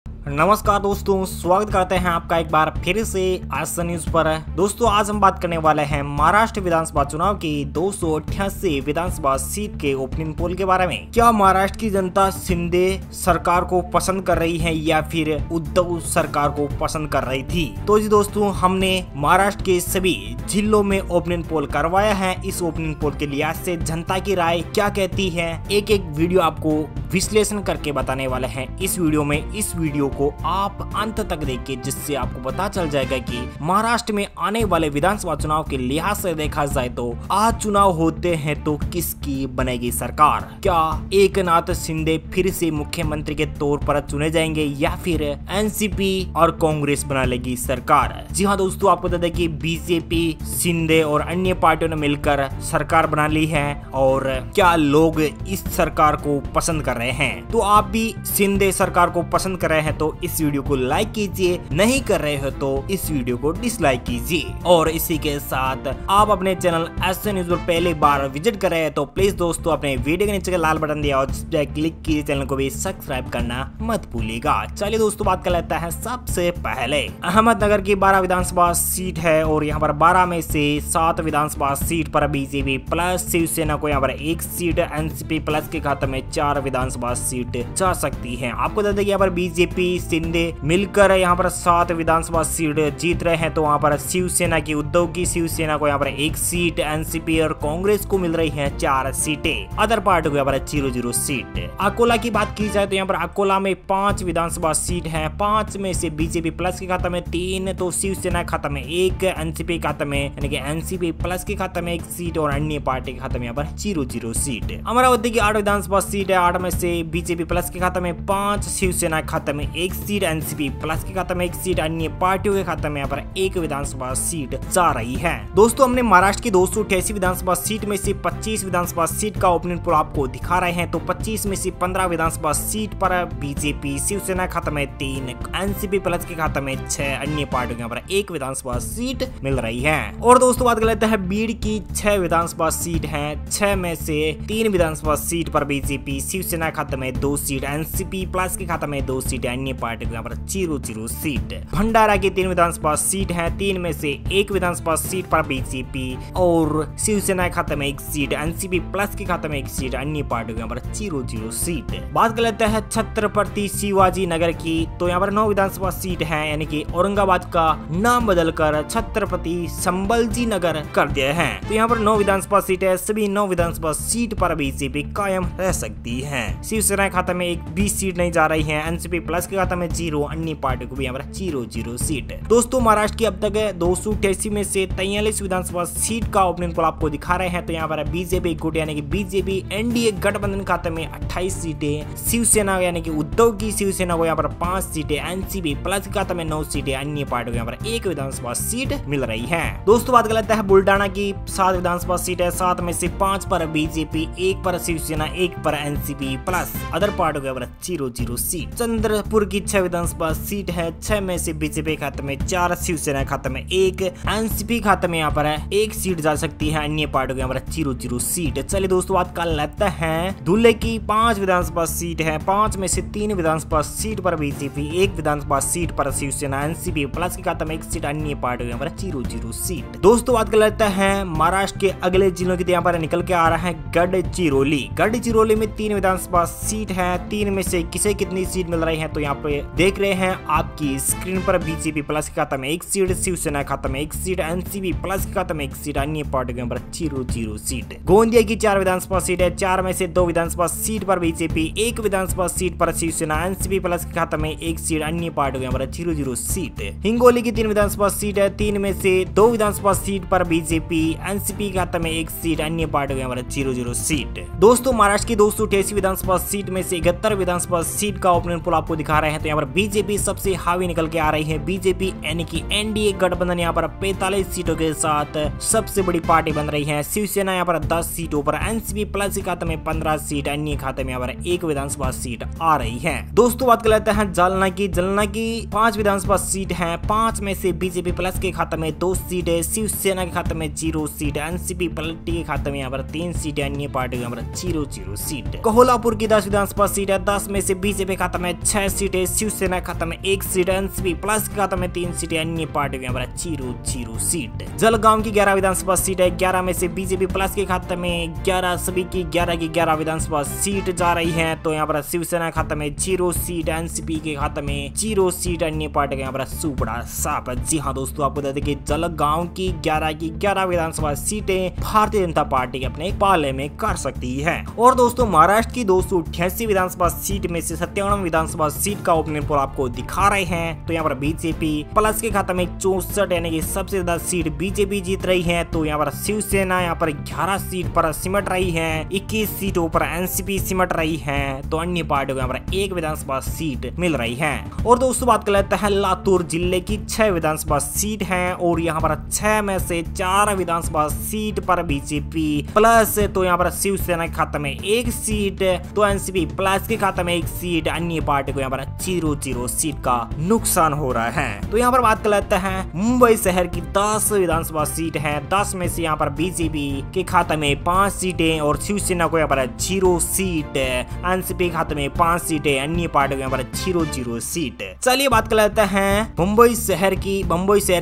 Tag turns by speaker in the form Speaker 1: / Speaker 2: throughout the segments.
Speaker 1: नमस्कार दोस्तों, स्वागत करते हैं आपका एक बार फिर से आज न्यूज पर। दोस्तों आज हम बात करने वाले हैं महाराष्ट्र विधानसभा चुनाव की 288 विधानसभा सीट के ओपनिंग पोल के बारे में। क्या महाराष्ट्र की जनता शिंदे सरकार को पसंद कर रही है या फिर उद्धव सरकार को पसंद कर रही थी? तो जी दोस्तों, हमने महाराष्ट्र के सभी जिलों में ओपनिंग पोल करवाया है। इस ओपनिंग पोल के लिहाज से जनता की राय क्या कहती है, एक एक वीडियो आपको विश्लेषण करके बताने वाले हैं इस वीडियो में। इस वीडियो को आप अंत तक देखिए, जिससे आपको पता चल जाएगा कि महाराष्ट्र में आने वाले विधानसभा चुनाव के लिहाज से देखा जाए तो आज चुनाव होते हैं तो किसकी बनेगी सरकार। क्या एकनाथ शिंदे फिर से मुख्यमंत्री के तौर पर चुने जाएंगे या फिर एनसीपी और कांग्रेस बना लेगी सरकार? जी हाँ दोस्तों, आपको बता दें कि बीजेपी, शिंदे और अन्य पार्टियों ने मिलकर सरकार बना ली है और क्या लोग इस सरकार को पसंद कर रहे हैं? तो आप भी शिंदे सरकार को पसंद कर रहे हैं तो इस वीडियो को लाइक कीजिए, नहीं कर रहे हो तो इस वीडियो को डिसलाइक कीजिए। और इसी के साथ आप अपने चैनल एसएन न्यूज पर पहली बार विजिट कर रहे हैं तो प्लीज दोस्तों अपने वीडियो के नीचे का लाल बटन दिया और क्लिक कीजिए, चैनल को भी सब्सक्राइब करना मत भूलिएगा। चलिए दोस्तों, बात कर लेते हैं सबसे पहले अहमदनगर की 12 विधानसभा सीट है और यहाँ पर 12 में से 7 विधानसभा सीट पर बीजेपी प्लस शिवसेना को यहाँ पर 1 सीट, एनसीपी प्लस के खाते में 4 विधानसभा सीट जा सकती है। आपको बता दें कि यहाँ पर बीजेपी शिंदे मिलकर यहाँ पर 7 विधानसभा सीट जीत रहे हैं। तो वहाँ पर शिवसेना की, उद्धव की शिवसेना को यहाँ पर 1 सीट, एनसीपी और कांग्रेस को मिल रही है 4 सीटें, अदर पार्टी को यहाँ पर 0-0 सीट। अकोला की बात की जाए तो यहाँ पर अकोला में 5 विधानसभा सीट है। 5 में से बीजेपी प्लस के खाते में 3, तो शिवसेना खाते में 1, एनसीपी खाते में यानी कि एनसीपी प्लस के खाते में 1 सीट और अन्य पार्टी के खाते में यहाँ पर 0-0 सीट। अमरावती की 8 विधानसभा सीट है। 8 में से बीजेपी प्लस के खाते में 5, शिवसेना खाते में 1 सीट, एनसीपी प्लस के खाते में 1 सीट, अन्य पार्टियों के खाते में यहाँ पर 1 विधानसभा सीट जा रही है। दोस्तों हमने महाराष्ट्र की 288 विधानसभा सीट में से 25 विधानसभा सीट का ओपनिंग पोल आपको दिखा रहे हैं। तो 25 में से 15 विधानसभा सीट पर बीजेपी, शिवसेना खाते में 3, एनसीपी प्लस के खाते में 6, अन्य पार्टियों के यहाँ पर 1 विधानसभा सीट मिल रही है। और दोस्तों बात कर लेते हैं बीड़ की 6 विधानसभा सीट है। 6 में से 3 विधानसभा सीट पर बीजेपी, शिवसेना खाते में 2 सीट, एनसीपी प्लस के खाते में 2 सीट, अन्य पार्टी को यहाँ पर 0-0 सीट। भंडारा की 3 विधानसभा सीट है। 3 में से 1 विधानसभा सीट पर बीजेपी और शिवसेना खाते में 1 सीट, एनसीपी प्लस के खाते में 1 सीट, अन्य पार्टी को यहाँ पर 0-0 सीट। बात कर लेते हैं छत्रपति शिवाजी नगर की। तो यहाँ पर 9 विधानसभा सीट है, यानी कि औरंगाबाद का नाम बदलकर छत्रपति संबलजी नगर कर दिया है। तो यहाँ पर 9 विधानसभा सीट है। सभी 9 विधानसभा सीट पर बीजेपी कायम रह सकती है। शिवसेना खाते में 1 भी सीट नहीं जा रही है, एनसीपी प्लस के खाते में 0, अन्य पार्टी को भी यहाँ पर 0-0 सीट। दोस्तों महाराष्ट्र की अब तक 288 में से 43 विधानसभा सीट का ओपनिंग पोल आपको दिखा रहे हैं। तो यहाँ पर बीजेपी गुट यानी कि बीजेपी एनडीए गठबंधन खाते में 28 सीटें, शिवसेना यानी कि उद्धव की शिवसेना को यहाँ पर 5 सीटें, एनसीपी प्लस के खाते में 9 सीटें, अन्य पार्टी को यहाँ पर 1 विधानसभा सीट मिल रही है। दोस्तों बात कर लेते हैं बुल्डाना की 7 विधानसभा सीट है। 7 में से 5 पर बीजेपी, 1 पर शिवसेना, 1 पर एनसीपी प्लस अदर पार्टी को यहाँ पर 0-0 सीट। चंद्रपुर की 6 विधानसभा सीट है। 6 में से बीजेपी खाते में 4, शिवसेना खाते में 1, एनसीपी खाते में यहाँ पर 1 सीट जा सकती है, अन्य पार्टी को यहाँ पर 0-0 सीट। चलिए दोस्तों बात कर लेते हैं धुले की 5 विधानसभा सीट है। 5 में से 3 विधानसभा सीट पर बीजेपी, 1 विधानसभा सीट पर शिवसेना, एनसीपी प्लस के खाते में 1 सीट, अन्य पार्टी को यहाँ पर 0-0 सीट। दोस्तों बात कर लेते हैं महाराष्ट्र के अगले जिलों की। यहाँ पर निकल के आ रहा है गढ़चिरौली। गढ़चिरौली में 3 विधानसभा सीट है। 3 में से किसे कितनी सीट मिल रही है तो यहाँ पे देख रहे हैं आपकी स्क्रीन पर। बीजेपी प्लस के खाते में 1 सीट, शिवसेना खाते में 1 सीट, एनसीपी प्लस के खाते में 1 सीट, अन्य पार्टी के नंबर 0-0 सीट। गोंदिया की 4 विधानसभा सीट है। 4 में से 2 विधानसभा सीट पर बीजेपी, 1 विधानसभा सीट पर शिवसेना, एनसीपी प्लस के खाते में 1 सीट, अन्य पार्टी के नंबर 0-0 सीट। हिंगोली की 3 विधानसभा सीट है। 3 में से 2 विधानसभा सीट पर बीजेपी, एनसीपी खाते में 1 सीट, अन्य पार्टी के नंबर 0-0 सीट। दोस्तों महाराष्ट्र की 288 विधानसभा सीट में से 71 विधानसभा सीट का ओपनिंग पोल आपको दिखा रहे हैं। तो यहाँ पर बीजेपी सबसे हावी निकल के आ रही है। बीजेपी यानी कि एनडीए गठबंधन यहाँ पर 45 सीटों के साथ सबसे बड़ी पार्टी बन रही है। शिवसेना यहाँ पर 10 सीटों पर, एनसीपी प्लस के खाते में 15 सीट, अन्य खाते में यहाँ पर 1 विधानसभा सीट आ रही है। दोस्तों बात कर लेते हैं जालना की। जालना की 5 विधानसभा सीट है। 5 में से बीजेपी प्लस के खाते में 2 सीट है, शिवसेना के खाते में 0 सीट, एनसीपी पार्टी के खाते में यहाँ पर 3 सीट, अन्य पार्टी के यहाँ पर 0-0 सीट। कोल्हापुर की 10 विधानसभा सीट है। 10 में से बीजेपी खाते में 6 सीट सीटें, शिवसेना के खाते में 1 सीट, एनसीपी प्लस के खाते में 3 सीटें, अन्य पार्टी के यहाँ पर 0 सीट। जलगांव की 11 विधानसभा सीट है, 11 में से बीजेपी प्लस के खाते में 11, सभी की 11 विधानसभा सीट जा रही है। तो यहाँ पर शिवसेना के खाते में 0 सीट, एनसीपी के खाते में 0 सीट, अन्य पार्टी के यहाँ पर सुपड़ा साफ। जी हाँ दोस्तों, आपको बता दें कि जलगांव की 11 विधानसभा सीटें भारतीय जनता पार्टी के अपने पाले में कर सकती है। और दोस्तों महाराष्ट्र की 288 विधानसभा सीट में से 97 विधानसभा सीट का ओपिनियन पोल आपको दिखा रहे हैं। तो यहाँ पर बीजेपी प्लस के खाते में 64 यानी कि सबसे ज्यादा सीट बीजेपी जीत रही है। तो यहाँ पर शिवसेना यहाँ पर 11 सीट पर सिमट रही है, 21 सीटों पर एनसीपी सिमट रही है। तो अन्य पार्टियों को यहाँ पर 1 विधानसभा सीट मिल रही है। और दोस्तों बात कर लेते हैं लातूर जिले की 6 विधानसभा सीट है और यहाँ पर 6 में से 4 विधानसभा सीट पर बीजेपी प्लस, तो यहाँ पर शिवसेना के खाते में 1 सीट, तो एनसीपी प्लस के खाते में 1 सीट, अन्य पार्टी को यहाँ पर 0 सीट का नुकसान हो रहा है। तो यहाँ पर बात कर लेते हैं मुंबई शहर की 10 विधानसभा सीट है, 10 में से यहाँ पर बीजेपी के खाते में 5 सीटें और शिवसेना को यहाँ पर 0 सीट, एनसीपी के खाते में 5 सीटें, अन्य पार्टी को यहाँ पर 0 सीट। चलिए बात कर लेते हैं मुंबई शहर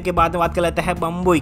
Speaker 1: के बाद में बात कर लेते हैं बम्बई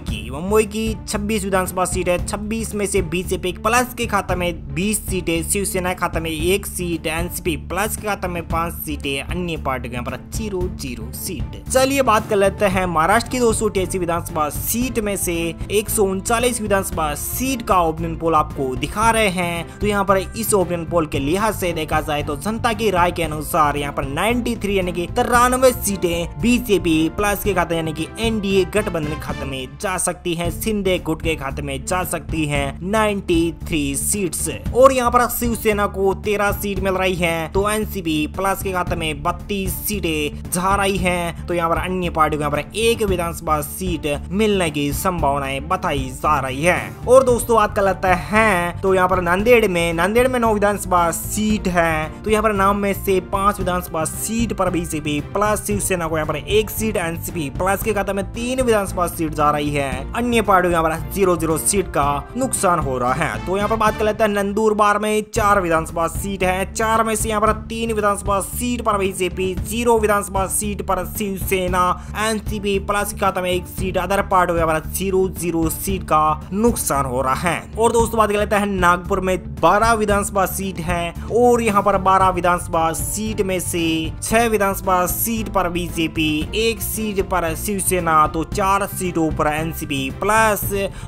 Speaker 1: की 26 विधानसभा सीट है, 26 में से बीजेपी प्लस के खाते में 20 सीटें, शिवसेना के खाते में 1 सीट, एनसीपी प्लस के खाते में 5 सीटें, अन्य पार्टी के यहाँ पर 0 सीट। चलिए बात कर लेते हैं महाराष्ट्र की 288 विधानसभा सीट में से 139 विधानसभा सीट का ओपिनियन पोल आपको दिखा रहे हैं। तो यहाँ पर इस ओपिनियन पोल के लिहाज से देखा जाए तो जनता की राय के अनुसार यहाँ पर 93 यानी कि 93 सीटें बीजेपी प्लस के खाते यानी कि एनडीए गठबंधन के खाते में जा सकती है, शिंदे गुट के खाते में जा सकती है 93 सीट्स। और यहाँ पर शिवसेना को 13 सीट मिल रही है, तो एनसीपी प्लस के खाते में 32 सीटें जा रही हैं। तो यहाँ पर अन्य पार्टियों को यहाँ पर 1 विधानसभा सीट मिलने की संभावनाएं बताई जा रही है। और दोस्तों बात कर लेते हैं तो यहाँ पर नांदेड़ में 9 विधानसभा सीट है, तो यहाँ पर नाम में से 5 विधानसभा सीट पर बीजेपी प्लस, शिवसेना को यहाँ पर 1 सीट, एनसीपी प्लस के खाते में 3 विधानसभा सीट जा रही है, अन्य पार्टियों यहाँ पर 0 सीट का नुकसान हो रहा है। तो यहाँ पर बात कर लेते हैं नंदुरबार में 4 विधानसभा सीट है, 4 में से यहाँ पर 3 विधानसभा सीट पर बीजेपी, 0 विधानसभा सीट पर शिवसेना, एनसीपी प्लस के खाते में 1 सीट, अदर पार्टियों यहाँ पर 0 सीट का नुकसान हो रहा है। और दोस्तों बात कर लेते हैं नागपुर में 12 विधानसभा सीट है और यहाँ पर 12 विधानसभा सीट में से 6 विधानसभा सीट पर बीजेपी, 1 सीट पर शिवसेना, तो 4 सीटों पर एनसीपी प्लस,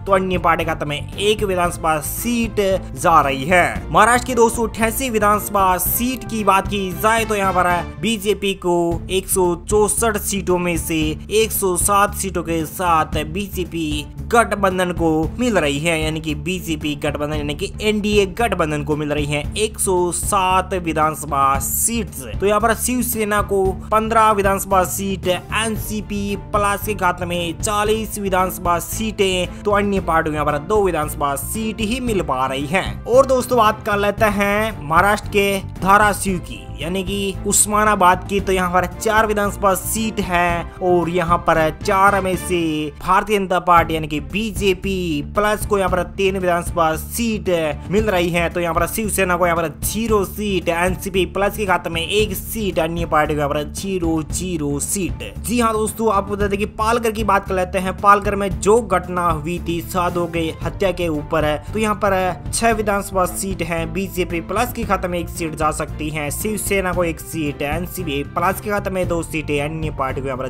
Speaker 1: तो अन्य पार्टी खाते में 1 विधानसभा सीट जा रही है। महाराष्ट्र की 288 विधानसभा सीट की बात की जाए तो यहाँ पर बीजेपी को 164 सीटों में से 107 सीटों के साथ बीजेपी गठबंधन को मिल रही है, यानी कि बीजेपी गठबंधन यानी कि एनडीए गठबंधन को मिल रही है 107 विधानसभा सीट्स। तो यहाँ पर शिवसेना को 15 विधानसभा सीट, एनसीपी प्लस के खाते में 40 विधानसभा सीटें, तो अन्य पार्टियों यहाँ पर 2 विधानसभा सीट ही मिल पा रही है। और दोस्तों बात कर लेते हैं महाराष्ट्र के धाराशिव की यानी कि उस्मानाबाद की, तो यहाँ पर 4 विधानसभा सीट है और यहाँ पर 4 में से भारतीय जनता पार्टी यानी कि बीजेपी प्लस को यहाँ पर 3 विधानसभा सीट मिल रही है। तो यहाँ पर शिवसेना को यहाँ पर 0 सीट, एनसीपी प्लस के खाते में 1 सीट, अन्य पार्टी को यहाँ पर 0 सीट। जी हाँ दोस्तों, आपको बता दें कि पालघर की बात कर लेते हैं। पालघर में जो घटना हुई थी साधुओं के हत्या के ऊपर है, तो यहाँ पर 6 विधानसभा सीट है, बीजेपी प्लस के खाते में 1 सीट जा सकती है, शिवसेना को 1 सीट, एनसीपी प्लस के खाते में 2 सीटें, अन्य पार्टी को यहाँ पर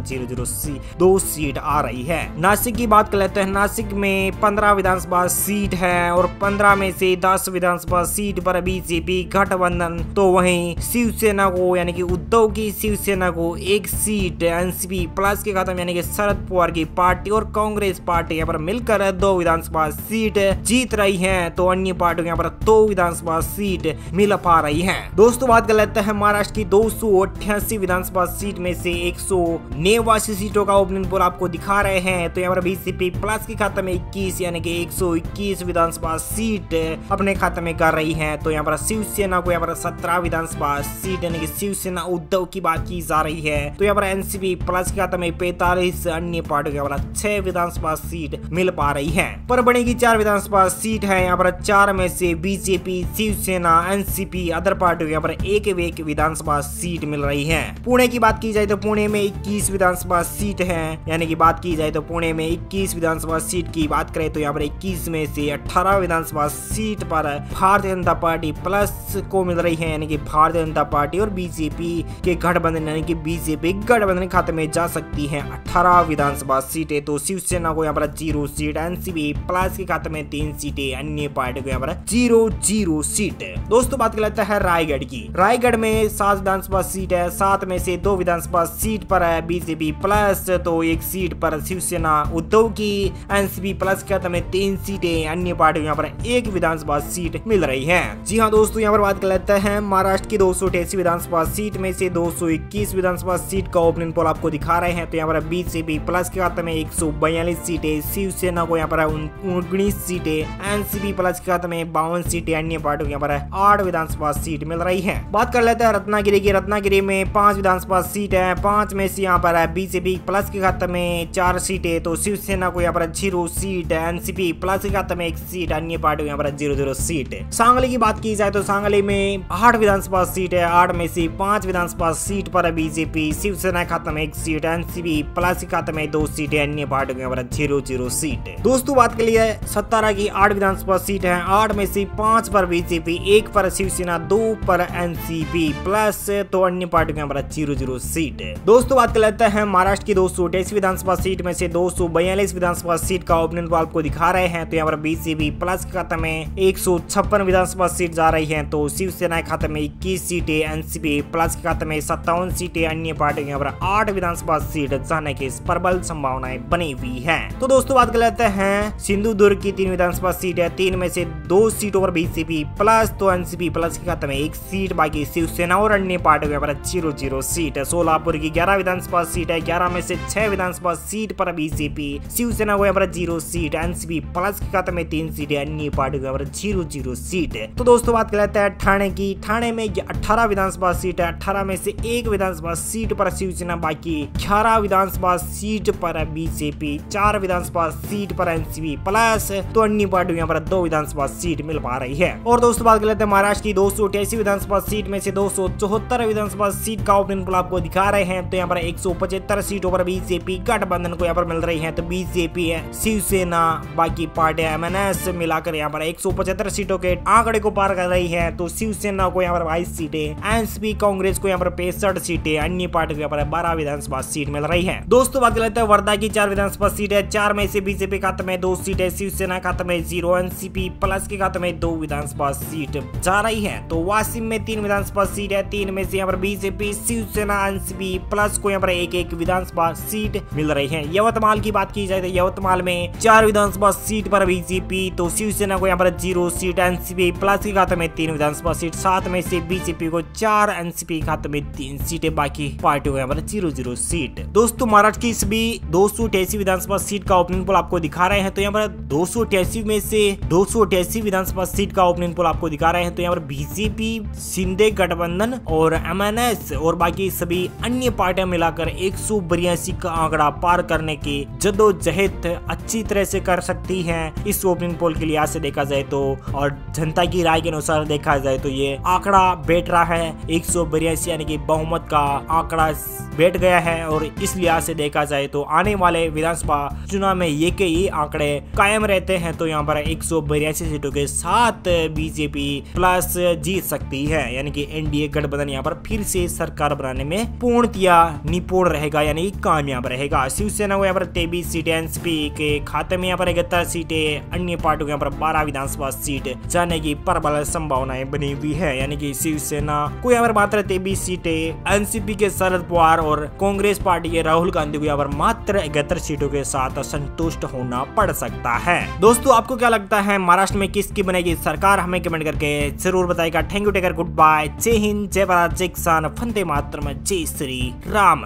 Speaker 1: 2 सीट आ रही है। नासिक की बात कर लेते हैं। नासिक में 15 विधानसभा सीट है और 15 में से 10 विधानसभा सीट पर बीजेपी गठबंधन, तो वहीं शिवसेना को यानी कि उद्धव की शिवसेना को 1 सीट, एनसीपी प्लस के खाते में यानी कि शरद पवार की पार्टी और कांग्रेस पार्टी यहाँ पर मिलकर 2 विधानसभा सीट जीत रही है, तो अन्य पार्टी यहाँ पर 2 विधानसभा सीट मिल पा रही है। दोस्तों बात कर लेते हैं महाराष्ट्र की 288 विधानसभा सीट में से 189 सीटों का ओपिनियन पोल आपको दिखा रहे हैं। तो यहाँ पर बीजेपी प्लस के खाते में 21 यानी कि 121 विधानसभा सीट अपने खाते में कर रही है। तो यहाँ पर शिवसेना को यहाँ पर 17 विधानसभा सीट यानी कि शिवसेना उद्धव की बात की जा रही है। तो यहाँ पर एनसीपी प्लस के खाते में 45, अन्य पार्टी को यहाँ पर 6 विधानसभा सीट मिल पा रही है। परभणी की 4 विधानसभा सीट है, यहाँ पर 4 में से BJP, Shiv Sena, NCP, other party को यहाँ पर 1 एक विधानसभा सीट मिल रही है। पुणे की बात की जाए तो पुणे में 21 विधानसभा सीट है, यानी कि बात की जाए तो पुणे में 21 विधानसभा सीट की बात करें तो यहाँ पर 21 में से 18 विधानसभा सीट पर भारतीय जनता पार्टी प्लस को मिल रही है, यानी कि भारतीय जनता पार्टी और बीजेपी के गठबंधन यानी कि बीजेपी गठबंधन खाते में जा सकती है 18 विधानसभा सीटें। तो शिवसेना को यहाँ पर 0 सीट, एनसीपी प्लस के खाते में 3 सीटें, अन्य पार्टी को यहाँ पर 0 सीट। दोस्तों बात कर लेते हैं रायगढ़ की। रायगढ़ में 7 विधानसभा सीट है, 7 में से 2 विधानसभा सीट पर है बीजेपी प्लस, तो 1 सीट पर शिवसेना उद्धव की, एनसीपी प्लस के खाते में 3 सीटें, अन्य पार्टी को यहाँ पर 1 विधानसभा सीट मिल रही है। जी हाँ दोस्तों, यहाँ पर बात कर लेते हैं महाराष्ट्र की 288 विधानसभा सीट में से 221 विधानसभा सीट का ओपनिंग पोल आपको दिखा रहे हैं। तो यहाँ पर बीजेपी प्लस के खाते में 142 सीटें, शिवसेना को यहाँ पर 19 सीटें, एनसीपी प्लस के खाते में 52 सीटें, अन्य पार्टी को यहाँ पर 8 विधानसभा सीट मिल रही है। बात कर लेते हैं रत्नागिरी की। रत्नागिरी में 5 विधानसभा सीट है, 5 में से यहाँ पर बीजेपी प्लस के खाते में 4 सीटें, तो शिवसेना को यहाँ पर 0 सीट, एनसीपी प्लस के खाते में 1 सीट, अन्य पार्टी को यहाँ पर 0 सीट। सांगली की बात की जाए तो सांगली में 8 विधानसभा सीट है, 8 में से 5 विधानसभा सीट पर बीजेपी, शिवसेना खाते में 1 सीट, एनसीपी प्लस के खाते में 2 सीटें, अन्य पार्टी को यहाँ पर 0 सीट। दोस्तों बात के लिए सतारा की 8 विधानसभा सीट है, 8 में से 5 पर बीजेपी, 1 पर शिवसेना, 2 पर एनसीपी प्लस, तो अन्य पार्टी को यहाँ पर 0 सीट। दोस्तों बात कर लेते हैं महाराष्ट्र की 288 विधानसभा सीट में से 242 विधानसभा सीट का ओपनिंग पोल आपको दिखा रहे हैं। तो यहाँ पर बीजेपी प्लस के खाते में 156 विधानसभा सीट जा रही है, तो शिवसेना के खाते में 21 सीटें, एनसीपी प्लस के खाते में 57 सीटें, अन्य पार्टी के यहाँ पर 8 विधानसभा सीट जाने की प्रबल संभावनाएं बनी हुई है। तो दोस्तों बात कर लेते हैं सिंधुदुर्ग की 3 विधानसभा सीट है, 3 में से 2 सीटों पर बीजेपी प्लस, तो एनसीपी प्लस के खाते में 1 सीट, बाकी शिवसेना और अन्य पार्टी के यहाँ पर 0 सीट। सोलापुर की 11 विधानसभा सीट है, 11 में से 6 विधानसभा सीट पर बीजेपी, शिवसेना को यहाँ पर 0 सीट, एनसीपी प्लस के खाते में 3 सीटें, अन्य पार्टी को यहाँ पर 0 सीट। तो दोस्तों बात कर लेते हैं ठाणे की। ठाणे में 18 विधानसभा सीट है, 18 में से 1 विधानसभा सीट पर शिवसेना, बाकी 11 विधानसभा सीट पर बीजेपी, 4 विधानसभा सीट पर एनसीपी प्लस, तो अन्य पार्टी यहाँ पर 2 विधानसभा सीट मिल पा रही है। और दोस्तों बात कर लेते हैं महाराष्ट्र की 288 विधानसभा सीट में से 274 विधानसभा सीट का ओपनिंग पोल आपको दिखा रहे हैं। तो यहाँ पर 175 सीटों पर बीजेपी गठबंधन को यहाँ पर मिल रही है, तो बीजेपी है, शिवसेना, बाकी पार्टी एमएनएस मिलाकर यहाँ पर 175 सीटों के आंकड़े को पार कर रही है। तो शिवसेना को यहाँ पर 22 सीटें, एनसीपी कांग्रेस को यहाँ पर 65 सीटें, अन्य पार्टी को यहाँ पर 12 विधानसभा सीट मिल रही है। दोस्तों बात कर लेते हैं वर्धा की 4 विधानसभा सीट है, 4 में से बीजेपी खाते में 2 सीटें, शिवसेना खाते में 0, एनसीपी प्लस के खाते में 2 विधानसभा सीट जा रही है। तो वाशिम में 3 विधानसभा सीट है, 3 में से यहाँ पर बीजेपी, शिवसेना, एनसीपी प्लस को यहाँ पर 1 विधानसभा सीट मिल रही है। यवतमाल की बात की जाए तो यवतमाल में 4 विधानसभा सीट पर बीजेपी, तो शिवसेना को यहाँ पर 0 सीट, एनसीपी प्लस के खाते में 3 विधानसभा सीट, 7 में से बीजेपी को 4, एनसीपी खाते में 3 सीटें, बाकी पार्टी को यहाँ पर 0 सीट। दोस्तों महाराष्ट्र की सभी 288 विधानसभा सीट का ओपनिंग पोल आपको दिखा रहे हैं। तो यहाँ पर 288 में से 288 विधानसभा सीट का ओपनिंग पोल आपको दिखा रहे हैं। तो यहाँ पर बीजेपी, शिंदे गठबंधन और एमएनएस और बाकी सभी अन्य पार्टियां मिलाकर 182 का आंकड़ा पार करने की जद्दोजहद अच्छी तरह से कर सकती हैं इस ओपनिंग पोल के लिहाज से देखा जाए तो। और जनता की राय के अनुसार देखा जाए तो ये आंकड़ा बैठ रहा है 182, यानी कि बहुमत का आंकड़ा बैठ गया है। और इस लिहाज से देखा जाए तो आने वाले विधानसभा चुनाव में ये के ही आंकड़े कायम रहते हैं। तो यहाँ पर 182 सीटों के साथ बीजेपी प्लस जीत सकती है, यानी कि एनडीए गठबंधन यहाँ पर फिर से सरकार बनाने में पूर्णतया निपुण रहेगा, यानी कामयाब रहेगा। शिवसेना को यहाँ पर 23 सीटें, एनसीपी के खाते में यहाँ पर 71 सीटें, अन्य पार्टी को यहाँ पर 12 विधानसभा सीट जाने की प्रबल संभावनाएं बनी हुई है, यानी कि शिवसेना को यहाँ पर मात्र 23 सीटें, एनसीपी के शरद पवार और कांग्रेस पार्टी के राहुल गांधी को यहाँ पर मात्र 71 सीटों के साथ संतुष्ट होना पड़ सकता है। दोस्तों आपको क्या लगता है महाराष्ट्र में किसकी बनेगी सरकार, हमें कमेंट करके जरूर बताएगा। Thank you, take care, good bye, जय हिंद, जय भारत, जय किसान, वंदे मातरम, जय श्री राम।